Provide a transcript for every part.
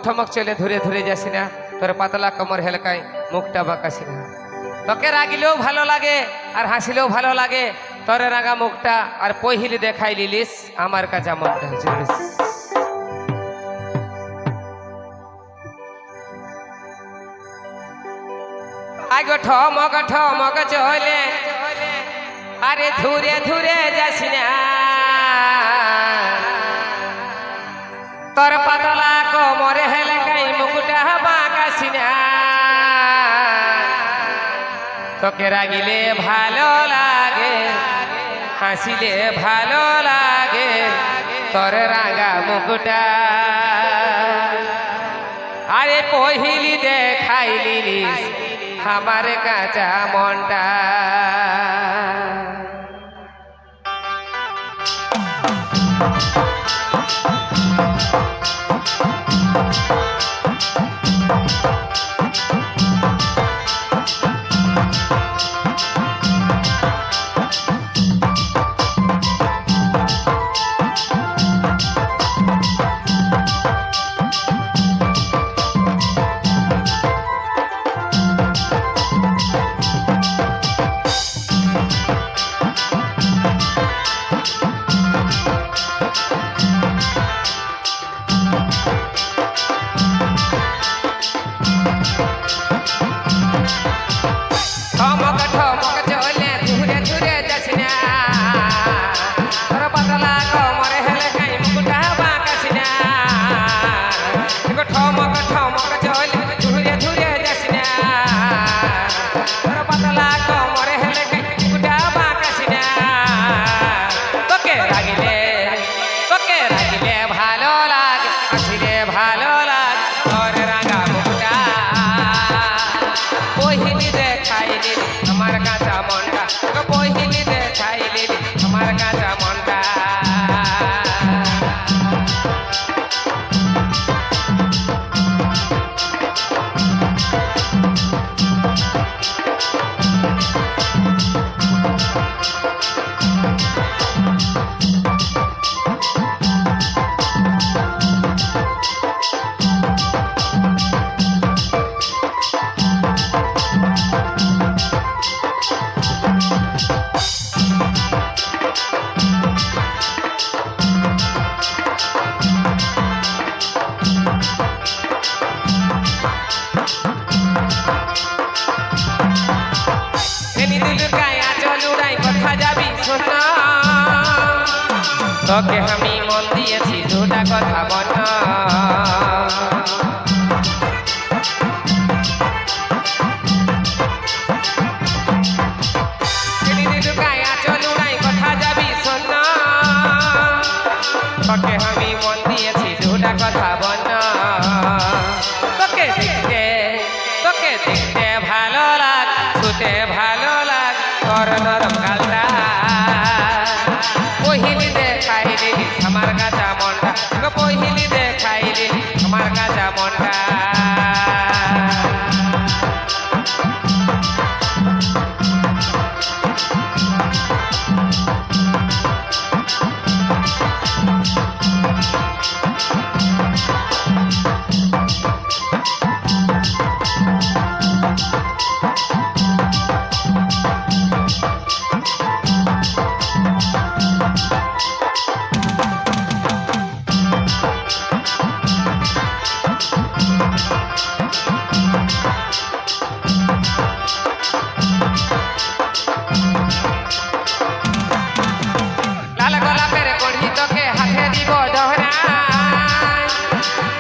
ঠমক চলে ধরে ধরে যাসি না, তোর পাতলা কোমর হেলকায় মুখটা বাঁকাসি না। তোকে রাগিলেও ভালো লাগে আর হাসিলেও ভালো লাগে, তোর রাগা মুখটা আর পহিলি দেখাই লিলিস আমার কাছে মনটা হয়েছে। আগে ঠমক ঠমক চলে আরে ধুরে ধুরে যাসি না, তোর পাতলা কোমরে হেলকাই মুখটা বাঁকাসি না। তোকে রাগিলে ভালো লাগে, হাসিলে ভালো লাগে, তোর রাগা মুখটা আরে পহিলি দেখাই লিলিস আমার কাঁচা মনটা। আমার কাঁচা মনটা পহিলি দেখাইলি আমার কাঁচা মনটা। তোকে আমি মন দিয়েছি দুটা কথা বল, কথা যাবি শোন, তোকে আমি মন দিয়েছি দুটা কথা বল। তোকে দেখতে ভালো লাগ, শুতে ভালো লাগ, তোর নরম গালটা পহিলি দেখাই দিলিস আমার কাঁচা মনটা, পহিলি দেখাই দিলিস আমার কাঁচা মনটা।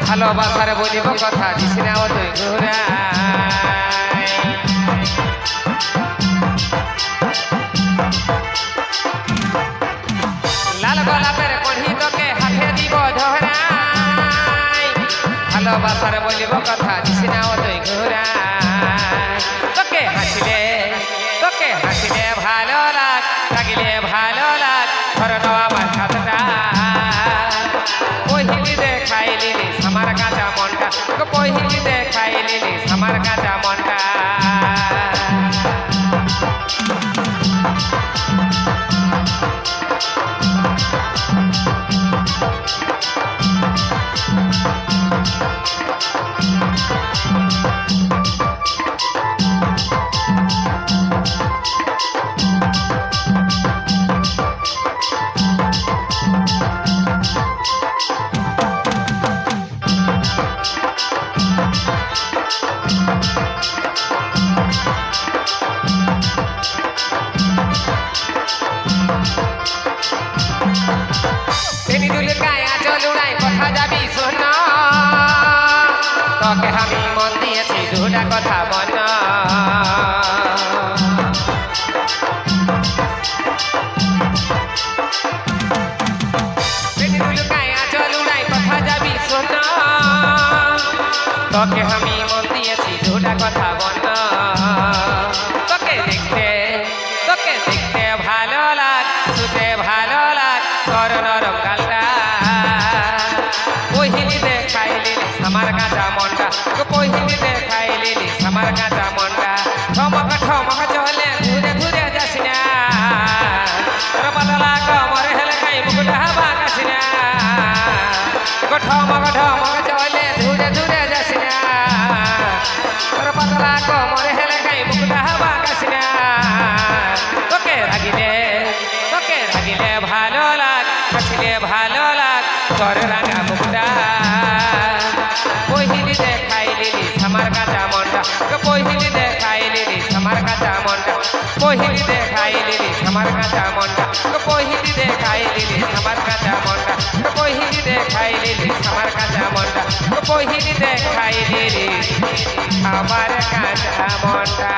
ভালোবাসার বলিব কথা দিস না ও তুই ঘুরাই, লাল গোলাপের কড়ি তোকে হাতে দিব ধরাই। ভালোবাসার বলিব কথা দিস না ও তুই ঘুরাই। তোকে হাসিলে ভালো লাগ, রাগিলে ভালো লাগ, ধরো আমার হাতটা পহিলি দেখাই লিলিস আমার কাঁচা মনটা, পহিলি দেখাই লিলিস আমার কাঁচা মনটা। তেনি দুলে কায়া চলুড়াই কথা যাবি শোন তোকে আমি মন দিয়েছি দুটা কথা বল তেনি দুলে কায়া চলুড়াই কথা যাবি শোন তোকে আমি মন দিয়েছি দুটা কথা বল তোকে দেখতে ভালো লাগ শুতে ভালো লাগ তোর নরম গালটা পহিলি দেখাইলি আমার কাঁচা মনটা পহিলি দেখাইলি আমার কাঁচা মনটা ঠমক চলে ঘুরে ঘুরে যাস না তোর পাতলা কমর হেলে খাই মুকুটা বাঁকাস না ঠমক চলে ঘুরে ঘুরে যাস না তোর পাতলা কমর হেলে খাই মুকুটা বাঁকাস না তোকে রাগিলে ভালো লাগ হাসিলে ভালো লাগ তোর রাঙা মুখটা পহিলি দেখাইলি আমার কাঁচা মনটা পহিলি দেখাইলি আমার কাঁচা মনটা পহিলি দেখাইলি আমার কাঁচা মনটা পহিলি দেখাইলি আমার কাঁচা মনটা পহিলি দেখাইলি আমার কাঁচা মনটা পহিলি দেখাইলি আমার কাঁচা মনটা